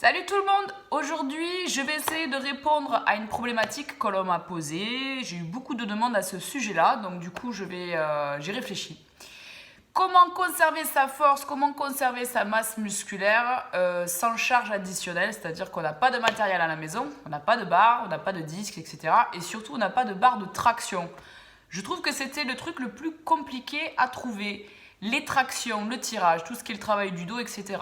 Salut tout le monde! Aujourd'hui, je vais essayer de répondre à une problématique que l'on m'a posée. J'ai eu beaucoup de demandes à ce sujet-là, donc du coup, j'y réfléchis. Comment conserver sa force, comment conserver sa masse musculaire sans charge additionnelle, c'est-à-dire qu'on n'a pas de matériel à la maison, on n'a pas de barre, on n'a pas de disque, etc. Et surtout, on n'a pas de barre de traction. Je trouve que c'était le truc le plus compliqué à trouver. Les tractions, le tirage, tout ce qui est le travail du dos, etc.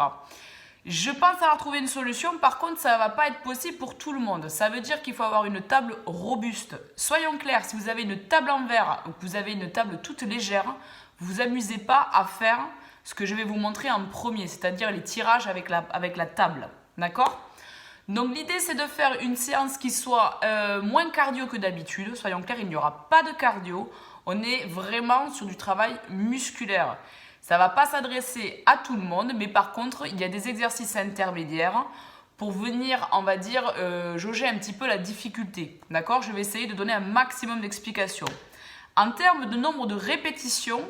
Je pense avoir trouvé une solution, par contre ça ne va pas être possible pour tout le monde. Ça veut dire qu'il faut avoir une table robuste. Soyons clairs, si vous avez une table en verre ou que vous avez une table toute légère, vous vous amusez pas à faire ce que je vais vous montrer en premier, c'est-à-dire les tirages avec la table. D'accord ? Donc l'idée c'est de faire une séance qui soit moins cardio que d'habitude. Soyons clairs, il n'y aura pas de cardio. On est vraiment sur du travail musculaire. Ça ne va pas s'adresser à tout le monde, mais par contre, il y a des exercices intermédiaires pour venir, on va dire, jauger un petit peu la difficulté. D'accord ? Je vais essayer de donner un maximum d'explications. En termes de nombre de répétitions,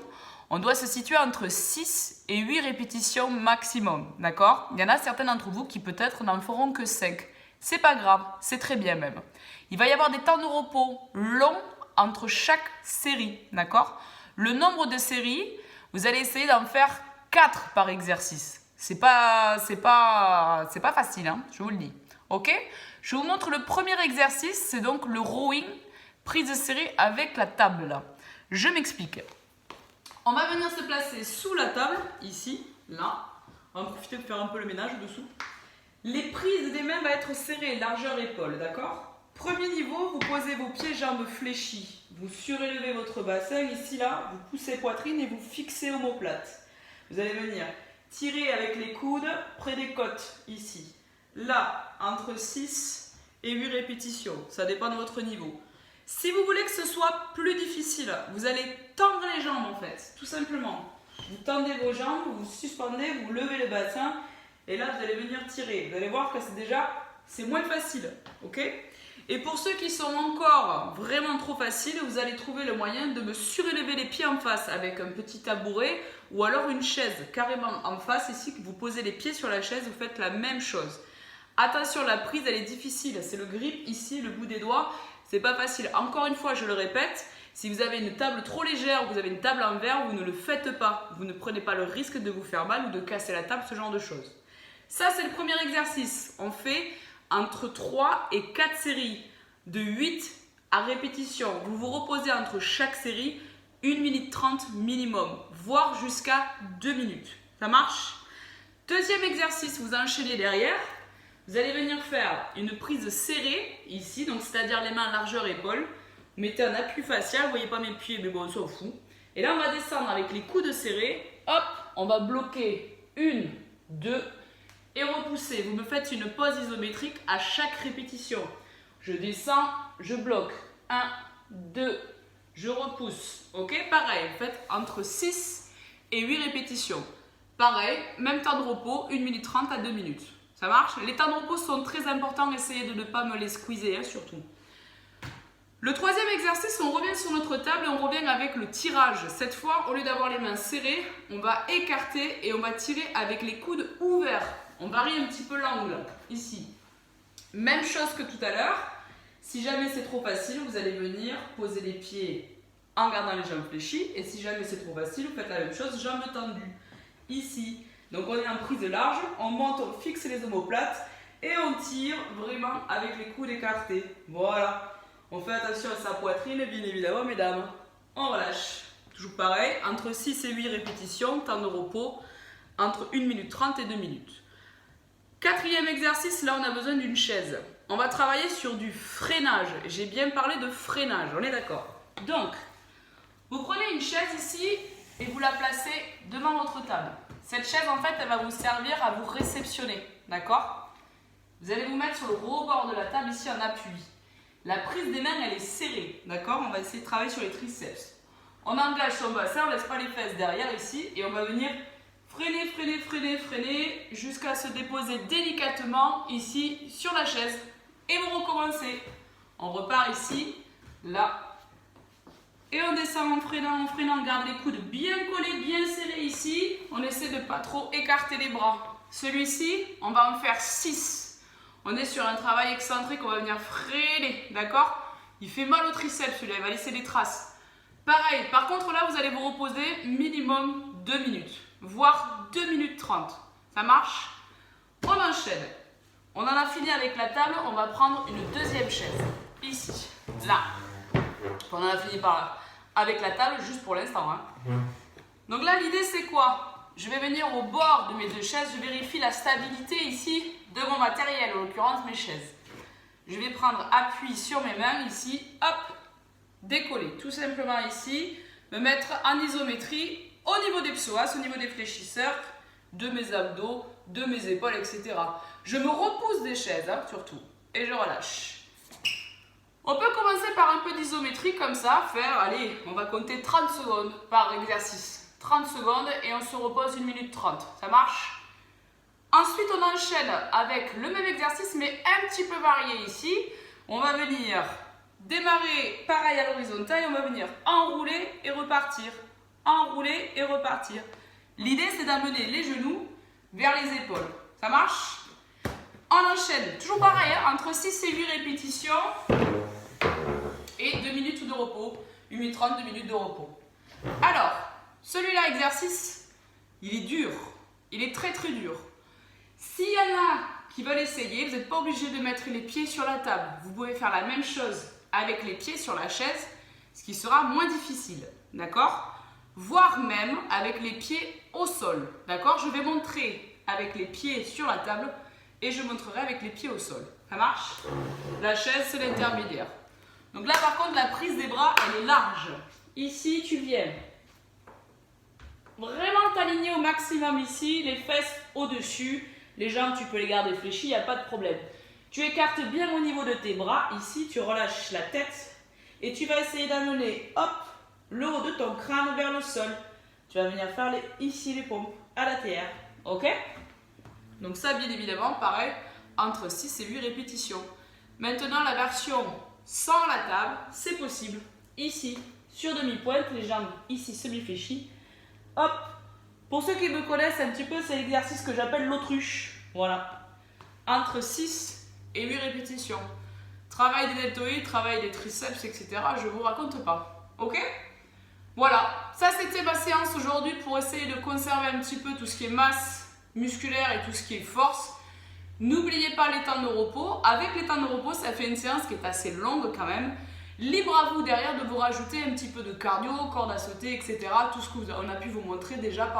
on doit se situer entre 6 et 8 répétitions maximum. D'accord ? Il y en a certains d'entre vous qui peut-être n'en feront que 5. C'est pas grave, c'est très bien même. Il va y avoir des temps de repos longs entre chaque série. D'accord ? Le nombre de séries, vous allez essayer d'en faire 4 par exercice. C'est pas facile, hein, je vous le dis. Ok ? Je vous montre le premier exercice, c'est donc le rowing, prise de série avec la table là. Je m'explique. On va venir se placer sous la table, ici, là. On va profiter de faire un peu le ménage dessous. Les prises des mains vont être serrées, largeur épaule, d'accord ? Premier niveau, vous posez vos pieds, jambes fléchis. Vous surélevez votre bassin, ici, là, vous poussez poitrine et vous fixez omoplate. Vous allez venir tirer avec les coudes près des côtes, ici. Là, entre 6 et 8 répétitions, ça dépend de votre niveau. Si vous voulez que ce soit plus difficile, vous allez tendre les jambes en fait, tout simplement. Vous tendez vos jambes, vous suspendez, vous levez le bassin et là vous allez venir tirer. Vous allez voir que c'est moins facile, ok ? Et pour ceux qui sont encore vraiment trop faciles, vous allez trouver le moyen de me surélever les pieds en face avec un petit tabouret ou alors une chaise carrément en face ici, que vous posez les pieds sur la chaise, vous faites la même chose. Attention, la prise elle est difficile, c'est le grip ici, le bout des doigts, c'est pas facile. Encore une fois, je le répète, si vous avez une table trop légère ou vous avez une table en verre, vous ne le faites pas. Vous ne prenez pas le risque de vous faire mal ou de casser la table, ce genre de choses. Ça, c'est le premier exercice. On fait entre 3 et 4 séries de 8 à répétition. Vous vous reposez entre chaque série 1 minute 30 minimum, voire jusqu'à 2 minutes. Ça marche ? Deuxième exercice, vous enchaînez derrière. Vous allez venir faire une prise serrée ici, donc c'est-à-dire les mains largeur épaule. Vous mettez un appui facial, vous ne voyez pas mes pieds, mais bon, on s'en fout. Et là, on va descendre avec les coudes serrés. Hop, on va bloquer 1, 2 et repousser. Vous me faites une pause isométrique à chaque répétition. Je descends, je bloque. 1, 2, je repousse. Ok, pareil, vous faites entre 6 et 8 répétitions. Pareil, même temps de repos, 1 minute 30 à 2 minutes. Ça marche ? Les temps de repos sont très importants, essayez de ne pas me les squeezer, hein, surtout. Le troisième exercice, on revient sur notre table et on revient avec le tirage. Cette fois, au lieu d'avoir les mains serrées, on va écarter et on va tirer avec les coudes ouverts. On varie un petit peu l'angle, ici. Même chose que tout à l'heure. Si jamais c'est trop facile, vous allez venir poser les pieds en gardant les jambes fléchies. Et si jamais c'est trop facile, vous faites la même chose, jambes tendues, ici. Donc on est en prise large, on monte, on fixe les omoplates et on tire vraiment avec les coudes écartés. Voilà. On fait attention à sa poitrine, bien évidemment, mesdames. On relâche. Toujours pareil, entre 6 et 8 répétitions, temps de repos, entre 1 minute 30 et 2 minutes. Quatrième exercice, là on a besoin d'une chaise. On va travailler sur du freinage. J'ai bien parlé de freinage, on est d'accord. Donc, vous prenez une chaise ici et vous la placez devant votre table. Cette chaise, en fait, elle va vous servir à vous réceptionner, d'accord ? Vous allez vous mettre sur le rebord de la table, ici, en appui. La prise des mains, elle est serrée, d'accord ? On va essayer de travailler sur les triceps. On engage son bassin, on ne laisse pas les fesses derrière, ici, et on va venir freiner, freiner, freiner, freiner, jusqu'à se déposer délicatement, ici, sur la chaise. Et vous recommencez. On repart ici, là. Et on descend en freinant, on garde les coudes bien collés, bien serrés ici. On essaie de ne pas trop écarter les bras. Celui-ci, on va en faire 6. On est sur un travail excentrique, on va venir freiner, d'accord? Il fait mal au triceps celui-là, il va laisser des traces. Pareil, par contre là, vous allez vous reposer minimum 2 minutes, voire 2 minutes 30. Ça marche? On enchaîne. On en a fini avec la table, on va prendre une deuxième chaise. Ici, là. On en a fini par là. Avec la table, juste pour l'instant. Hein. Donc là, l'idée c'est quoi? Je vais venir au bord de mes deux chaises, je vérifie la stabilité ici de mon matériel, en l'occurrence mes chaises. Je vais prendre appui sur mes mains ici, hop, décoller tout simplement ici, me mettre en isométrie au niveau des psoas, au niveau des fléchisseurs, de mes abdos, de mes épaules, etc. Je me repousse des chaises, hein, surtout, et je relâche. On peut commencer par un peu d'isométrie comme ça, faire, allez, on va compter 30 secondes par exercice. 30 secondes et on se repose 1 minute 30. Ça marche? Ensuite, on enchaîne avec le même exercice mais un petit peu varié ici. On va venir démarrer pareil à l'horizontale et on va venir enrouler et repartir. Enrouler et repartir. L'idée, c'est d'amener les genoux vers les épaules. Ça marche? On enchaîne, toujours pareil, hein, entre 6 et 8 répétitions et 2 minutes de repos. 1 minute 30, 2 minutes de repos. Alors, celui-là, exercice, il est dur. Il est très très dur. S'il y en a qui veulent essayer, vous n'êtes pas obligé de mettre les pieds sur la table. Vous pouvez faire la même chose avec les pieds sur la chaise, ce qui sera moins difficile. D'accord? Voire même avec les pieds au sol. D'accord? Je vais montrer avec les pieds sur la table et je montrerai avec les pieds au sol. Ça marche? La chaise, c'est l'intermédiaire. Donc là, par contre, la prise des bras, elle est large. Ici, tu viens vraiment t'aligner au maximum ici, les fesses au-dessus, les jambes tu peux les garder fléchies, il n'y a pas de problème. Tu écartes bien au niveau de tes bras, ici tu relâches la tête et tu vas essayer d'amener, hop, le haut de ton crâne vers le sol. Tu vas venir faire ici les pompes à la terre, ok? Donc ça bien évidemment, pareil, entre 6 et 8 répétitions. Maintenant la version sans la table, c'est possible, ici, sur demi-pointe, les jambes ici semi-fléchies. Hop, pour ceux qui me connaissent un petit peu, c'est l'exercice que j'appelle l'autruche. Voilà, entre 6 et 8 répétitions. Travail des deltoïdes, travail des triceps, etc. Je ne vous raconte pas. Ok? Voilà, ça c'était ma séance aujourd'hui pour essayer de conserver un petit peu tout ce qui est masse musculaire et tout ce qui est force. N'oubliez pas les temps de repos. Avec les temps de repos, ça fait une séance qui est assez longue quand même. Libre à vous derrière de vous rajouter un petit peu de cardio, corde à sauter, etc. Tout ce qu'on a pu vous montrer déjà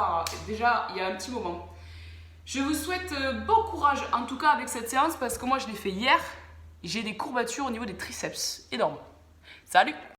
il y a un petit moment. Je vous souhaite bon courage en tout cas avec cette séance parce que moi je l'ai fait hier. J'ai des courbatures au niveau des triceps énormes. Salut!